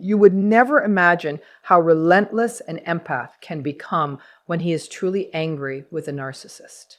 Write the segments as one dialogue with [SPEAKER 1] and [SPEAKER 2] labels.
[SPEAKER 1] You would never imagine how relentless an empath can become when he is truly angry with a narcissist.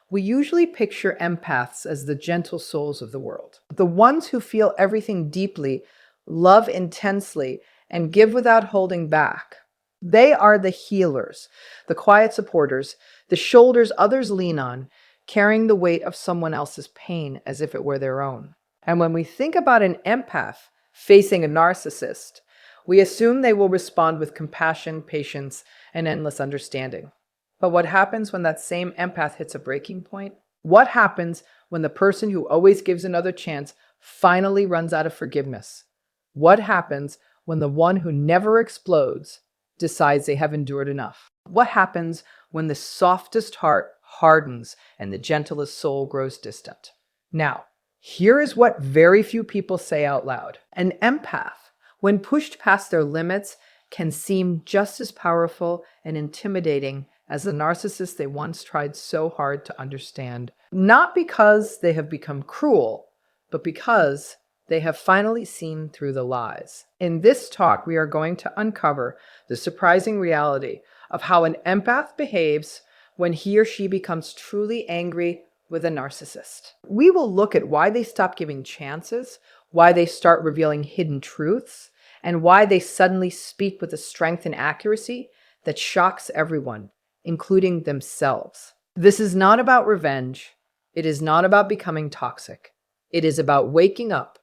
[SPEAKER 1] We usually picture empaths as the gentle souls of the world, the ones who feel everything deeply, love intensely, and give without holding back. They are the healers, the quiet supporters, the shoulders others lean on, carrying the weight of someone else's pain as if it were their own. And when we think about an empath facing a narcissist, we assume they will respond with compassion, patience, and endless understanding. But what happens when that same empath hits a breaking point? What happens when the person who always gives another chance finally runs out of forgiveness? What happens when the one who never explodes decides they have endured enough? What happens when the softest heart hardens and the gentlest soul grows distant? Now, here is what very few people say out loud. An empath, when pushed past their limits, can seem just as powerful and intimidating as the narcissist they once tried so hard to understand. Not because they have become cruel, but because they have finally seen through the lies. In this talk, we are going to uncover the surprising reality of how an empath behaves when he or she becomes truly angry with a narcissist. We will look at why they stop giving chances, why they start revealing hidden truths, and why they suddenly speak with a strength and accuracy that shocks everyone, including themselves. This is not about revenge. It is not about becoming toxic. It is about waking up.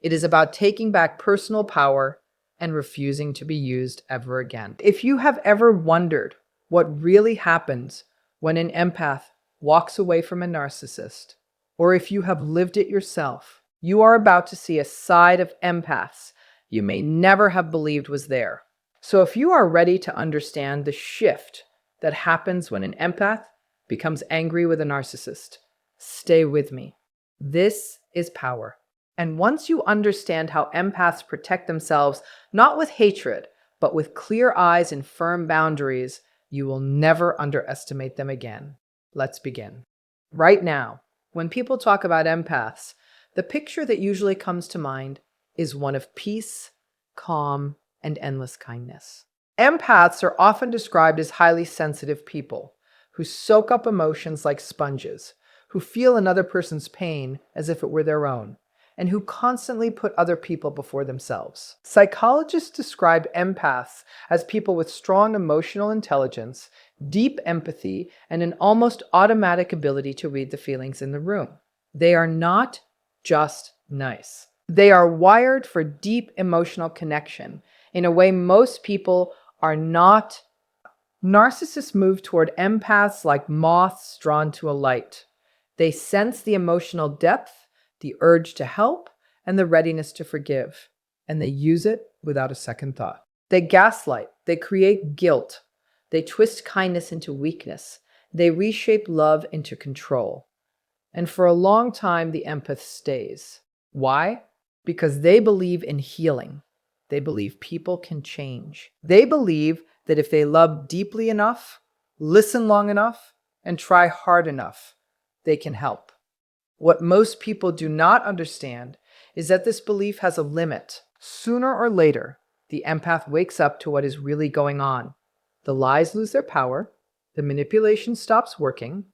[SPEAKER 1] It is about taking back personal power and refusing to be used ever again. If you have ever wondered what really happens when an empath walks away from a narcissist, or if you have lived it yourself, you are about to see a side of empaths you may never have believed was there. So if you are ready to understand the shift that happens when an empath becomes angry with a narcissist, stay with me. This is power. And once you understand how empaths protect themselves, not with hatred, but with clear eyes and firm boundaries, you will never underestimate them again. Let's begin. Right now, when people talk about empaths, the picture that usually comes to mind is one of peace, calm, and endless kindness. Empaths are often described as highly sensitive people who soak up emotions like sponges, who feel another person's pain as if it were their own, and who constantly put other people before themselves. Psychologists describe empaths as people with strong emotional intelligence, deep empathy, and an almost automatic ability to read the feelings in the room. They are not just nice. They are wired for deep emotional connection in a way most people are not. Narcissists move toward empaths like moths drawn to a light. They sense the emotional depth, the urge to help, and the readiness to forgive, and they use it without a second thought. They gaslight, they create guilt, they twist kindness into weakness, they reshape love into control. And for a long time, the empath stays. Why? Because they believe in healing. They believe people can change. They believe that if they love deeply enough, listen long enough, and try hard enough, they can help. What most people do not understand is that this belief has a limit. Sooner or later, the empath wakes up to what is really going on. The lies lose their power, the manipulation stops working,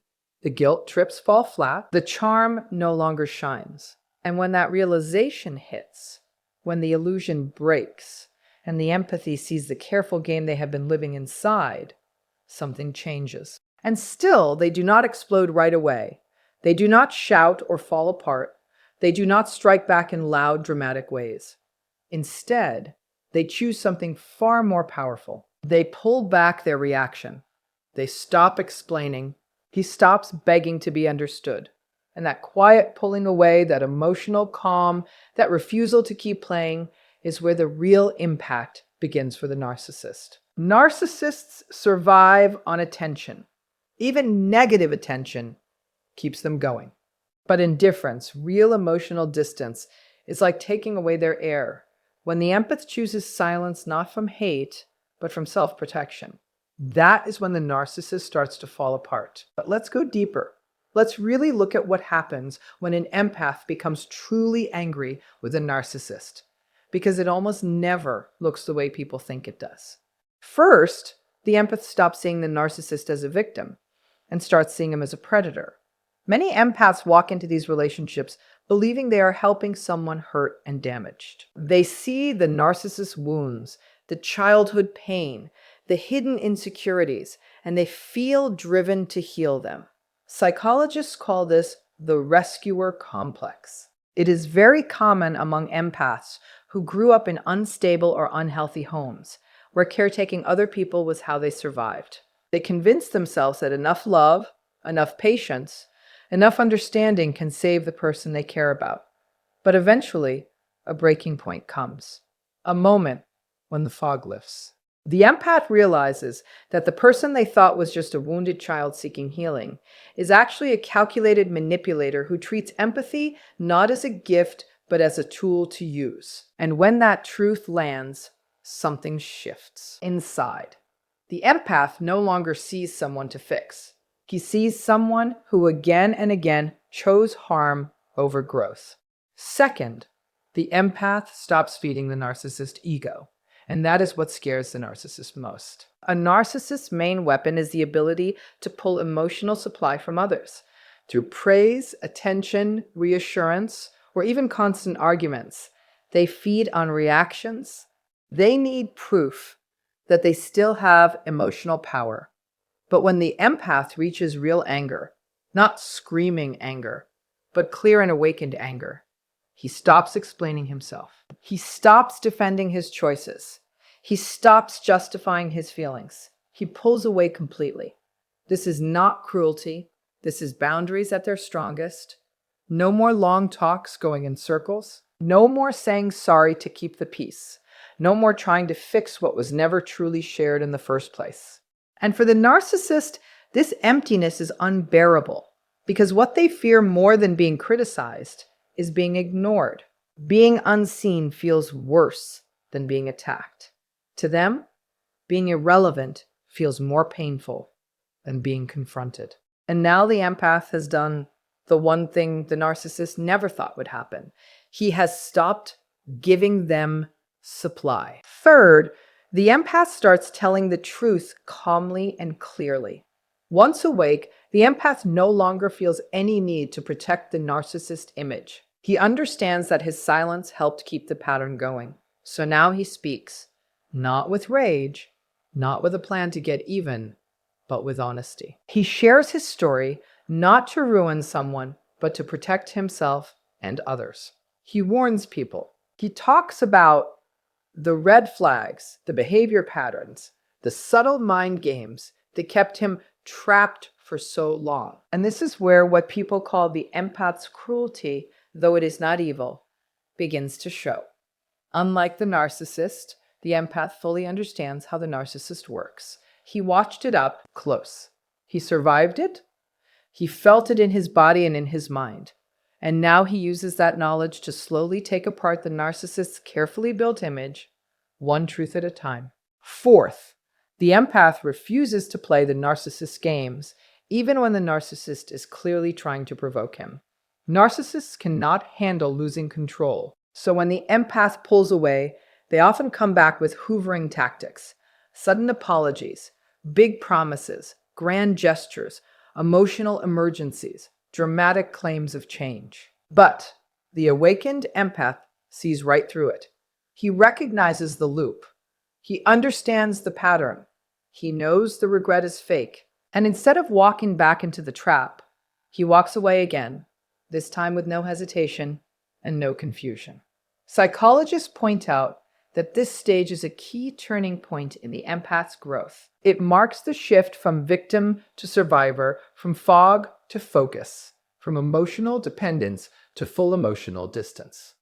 [SPEAKER 1] the guilt trips fall flat, the charm no longer shines. And when that realization hits, when the illusion breaks, and the empathy sees the careful game they have been living inside, something changes. And still, they do not explode right away. They do not shout or fall apart. They do not strike back in loud, dramatic ways. Instead, they choose something far more powerful. They pull back their reaction. They stop explaining. He stops begging to be understood. And that quiet pulling away, that emotional calm, that refusal to keep playing is where the real impact begins for the narcissist. Narcissists survive on attention. Even negative attention keeps them going. But indifference, real emotional distance, is like taking away their air. When the empath chooses silence not from hate, but from self-protection, that is when the narcissist starts to fall apart. But let's go deeper. Let's really look at what happens when an empath becomes truly angry with a narcissist. because it almost never looks the way people think it does. First, the empath stops seeing the narcissist as a victim and starts seeing him as a predator. Many empaths walk into these relationships believing they are helping someone hurt and damaged. They see the narcissist's wounds, the childhood pain, the hidden insecurities, and they feel driven to heal them. Psychologists call this the rescuer complex. It is very common among empaths who grew up in unstable or unhealthy homes, where caretaking other people was how they survived. They convinced themselves that enough love, enough patience, enough understanding can save the person they care about. But eventually, a breaking point comes. A moment when the fog lifts. The empath realizes that the person they thought was just a wounded child seeking healing is actually a calculated manipulator who treats empathy not as a gift, but as a tool to use. And when that truth lands, something shifts inside. The empath no longer sees someone to fix. He sees someone who again and again chose harm over growth. Second, the empath stops feeding the narcissist's ego. And that is what scares the narcissist most. A narcissist's main weapon is the ability to pull emotional supply from others through praise, attention, reassurance, or even constant arguments. They feed on reactions. They need proof that they still have emotional power. But when the empath reaches real anger, not screaming anger, but clear and awakened anger, he stops explaining himself. He stops defending his choices. He stops justifying his feelings. He pulls away completely. This is not cruelty. This is boundaries at their strongest. No more long talks going in circles. No more saying sorry to keep the peace. No more trying to fix what was never truly shared in the first place. And for the narcissist, this emptiness is unbearable because what they fear more than being criticized is being ignored. Being unseen feels worse than being attacked. To them, being irrelevant feels more painful than being confronted. And now the empath has done the one thing the narcissist never thought would happen. He has stopped giving them supply. Third, the empath starts telling the truth calmly and clearly. Once awake, the empath no longer feels any need to protect the narcissist image. He understands that his silence helped keep the pattern going. So now he speaks, not with rage, not with a plan to get even, but with honesty. He shares his story not to ruin someone, but to protect himself and others. He warns people. He talks about the red flags, the behavior patterns, the subtle mind games that kept him trapped for so long. And this is where what people call the empath's cruelty, though it is not evil, begins to show. Unlike the narcissist, the empath fully understands how the narcissist works. He watched it up close. He survived it. He felt it in his body and in his mind. And now he uses that knowledge to slowly take apart the narcissist's carefully built image, one truth at a time. Fourth, the empath refuses to play the narcissist's games, even when the narcissist is clearly trying to provoke him. Narcissists cannot handle losing control. So when the empath pulls away, they often come back with hoovering tactics, sudden apologies, big promises, grand gestures, emotional emergencies, dramatic claims of change. But the awakened empath sees right through it. He recognizes the loop. He understands the pattern. He knows the regret is fake. And instead of walking back into the trap, he walks away again, this time with no hesitation and no confusion. Psychologists point out that this stage is a key turning point in the empath's growth. It marks the shift from victim to survivor, from fog to focus, from emotional dependence to full emotional distance.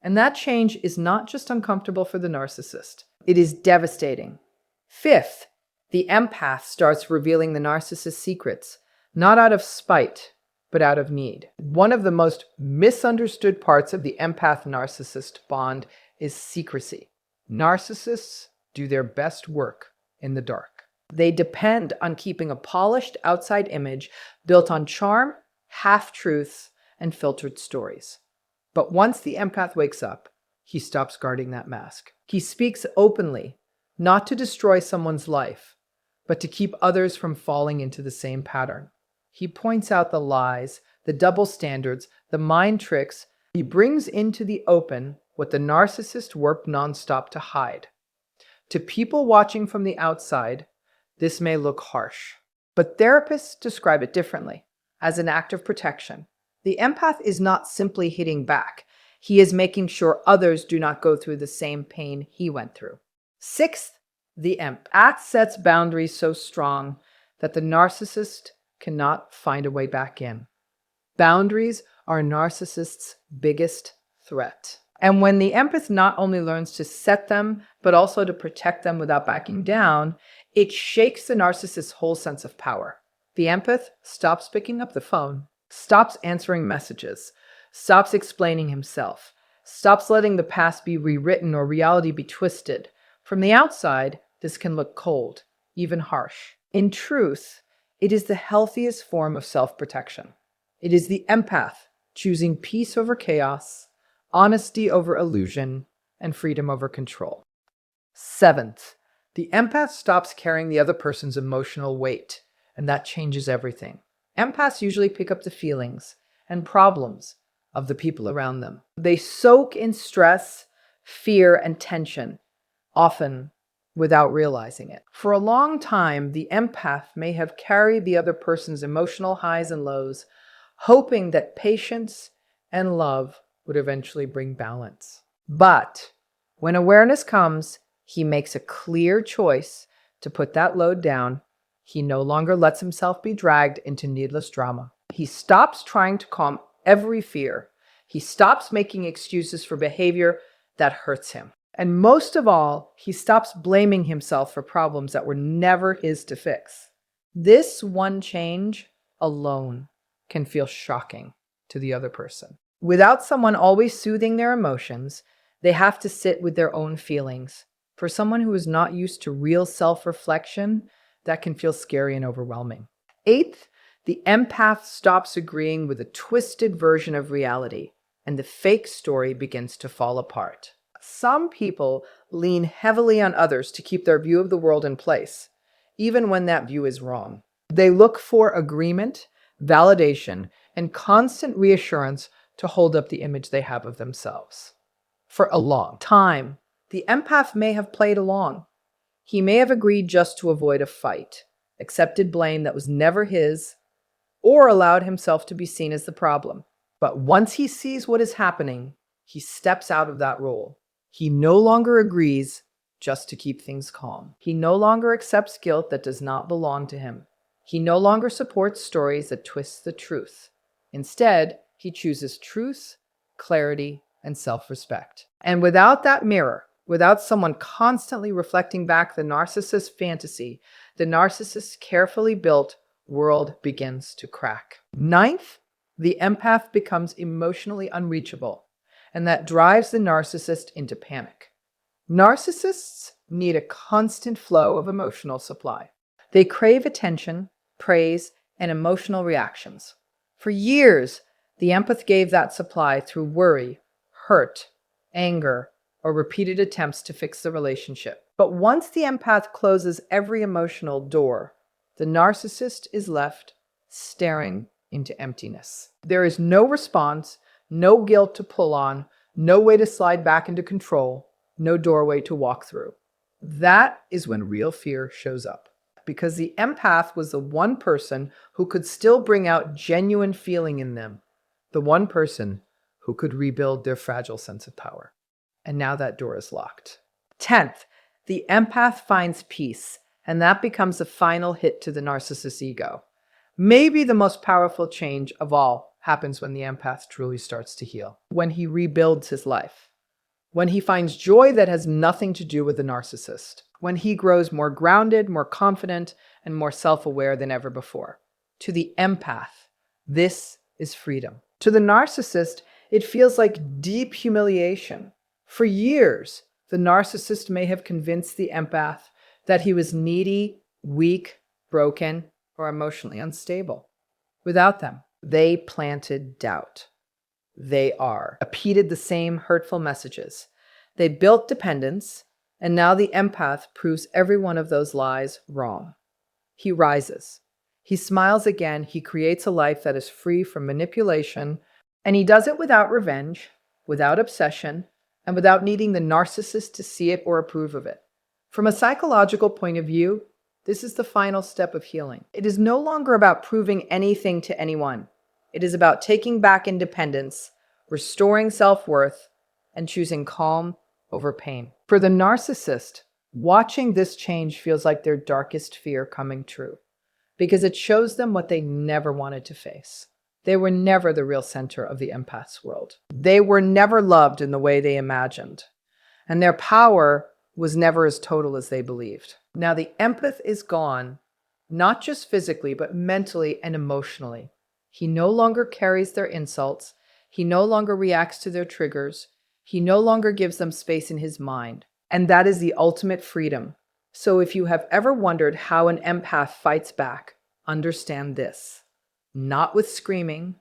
[SPEAKER 1] And that change is not just uncomfortable for the narcissist, it is devastating. Fifth, the empath starts revealing the narcissist's secrets, not out of spite, but out of need. One of the most misunderstood parts of the empath-narcissist bond is secrecy. Narcissists do their best work in the dark. They depend on keeping a polished outside image built on charm, half-truths, and filtered stories. But once the empath wakes up, he stops guarding that mask. He speaks openly, not to destroy someone's life, but to keep others from falling into the same pattern. He points out the lies, the double standards, the mind tricks. He brings into the open what the narcissist worked nonstop to hide. To people watching from the outside, this may look harsh, but therapists describe it differently, as an act of protection. The empath is not simply hitting back. He is making sure others do not go through the same pain he went through. Sixth, the empath sets boundaries so strong that the narcissist cannot find a way back in. Boundaries are a narcissist's biggest threat. And when the empath not only learns to set them, but also to protect them without backing down, it shakes the narcissist's whole sense of power. The empath stops picking up the phone, stops answering messages, stops explaining himself, stops letting the past be rewritten or reality be twisted. From the outside, this can look cold, even harsh. In truth, it is the healthiest form of self-protection. It is the empath choosing peace over chaos, honesty over illusion, and freedom over control. Seventh, the empath stops carrying the other person's emotional weight, and that changes everything. Empaths usually pick up the feelings and problems of the people around them. They soak in stress, fear, and tension, often without realizing it. For a long time, the empath may have carried the other person's emotional highs and lows, hoping that patience and love would eventually bring balance. But when awareness comes, he makes a clear choice to put that load down. He no longer lets himself be dragged into needless drama. He stops trying to calm every fear. He stops making excuses for behavior that hurts him. And most of all, he stops blaming himself for problems that were never his to fix. This one change alone can feel shocking to the other person. Without someone always soothing their emotions, they have to sit with their own feelings. For someone who is not used to real self-reflection, that can feel scary and overwhelming. Eighth, the empath stops agreeing with a twisted version of reality, and the fake story begins to fall apart. Some people lean heavily on others to keep their view of the world in place, even when that view is wrong. They look for agreement, validation, and constant reassurance to hold up the image they have of themselves. For a long time, the empath may have played along. He may have agreed just to avoid a fight, accepted blame that was never his, or allowed himself to be seen as the problem. But once he sees what is happening, he steps out of that role. He no longer agrees just to keep things calm. He no longer accepts guilt that does not belong to him. He no longer supports stories that twist the truth. Instead, he chooses truth, clarity, and self-respect. And without that mirror, without someone constantly reflecting back the narcissist's fantasy, the narcissist's carefully built world begins to crack. Ninth, the empath becomes emotionally unreachable, and that drives the narcissist into panic. Narcissists need a constant flow of emotional supply. They crave attention, praise, and emotional reactions. For years, the empath gave that supply through worry, hurt, anger, or repeated attempts to fix the relationship. But once the empath closes every emotional door, the narcissist is left staring into emptiness. There is no response, no guilt to pull on, no way to slide back into control, no doorway to walk through. That is when real fear shows up, because the empath was the one person who could still bring out genuine feeling in them, the one person who could rebuild their fragile sense of power. And now that door is locked. 10th, the empath finds peace, and that becomes the final hit to the narcissist's ego. Maybe the most powerful change of all happens when the empath truly starts to heal, when he rebuilds his life, when he finds joy that has nothing to do with the narcissist, when he grows more grounded, more confident, and more self-aware than ever before. To the empath, this is freedom. To the narcissist, it feels like deep humiliation. For years, the narcissist may have convinced the empath that he was needy, weak, broken, or emotionally unstable. Without them, they planted doubt. They repeated the same hurtful messages. They built dependence, and now the empath proves every one of those lies wrong. He rises. He smiles again. He creates a life that is free from manipulation, and he does it without revenge, without obsession, and without needing the narcissist to see it or approve of it. From a psychological point of view, this is the final step of healing. It is no longer about proving anything to anyone. It is about taking back independence, restoring self-worth, and choosing calm over pain. For the narcissist, watching this change feels like their darkest fear coming true, because it shows them what they never wanted to face. They were never the real center of the empath's world. They were never loved in the way they imagined, and their power was never as total as they believed. Now the empath is gone, not just physically, but mentally and emotionally. He no longer carries their insults. He no longer reacts to their triggers. He no longer gives them space in his mind. And that is the ultimate freedom. So if you have ever wondered how an empath fights back, understand this. Not with screaming,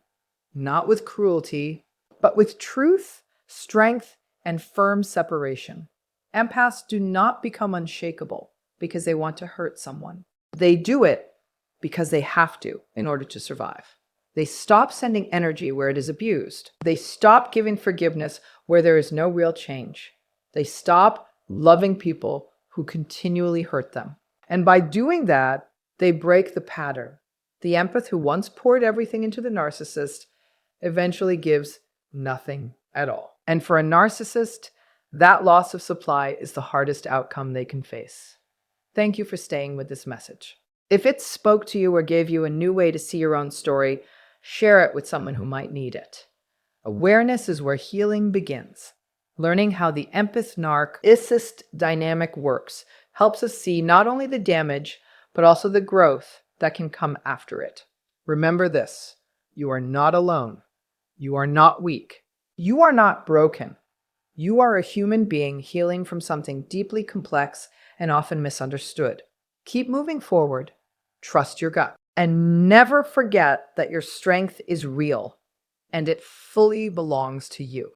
[SPEAKER 1] not with cruelty, but with truth, strength, and firm separation. Empaths do not become unshakable because they want to hurt someone. They do it because they have to in order to survive. They stop sending energy where it is abused. They stop giving forgiveness where there is no real change. They stop loving people who continually hurt them. And by doing that, they break the pattern. The empath who once poured everything into the narcissist eventually gives nothing at all. And for a narcissist, that loss of supply is the hardest outcome they can face. Thank you for staying with this message. If it spoke to you or gave you a new way to see your own story, share it with someone who might need it. Awareness is where healing begins. Learning how the empath-narcissist dynamic works helps us see not only the damage, but also the growth that can come after it. Remember this: you are not alone. You are not weak. You are not broken. You are a human being healing from something deeply complex and often misunderstood. Keep moving forward. Trust your gut. And never forget that your strength is real and it fully belongs to you.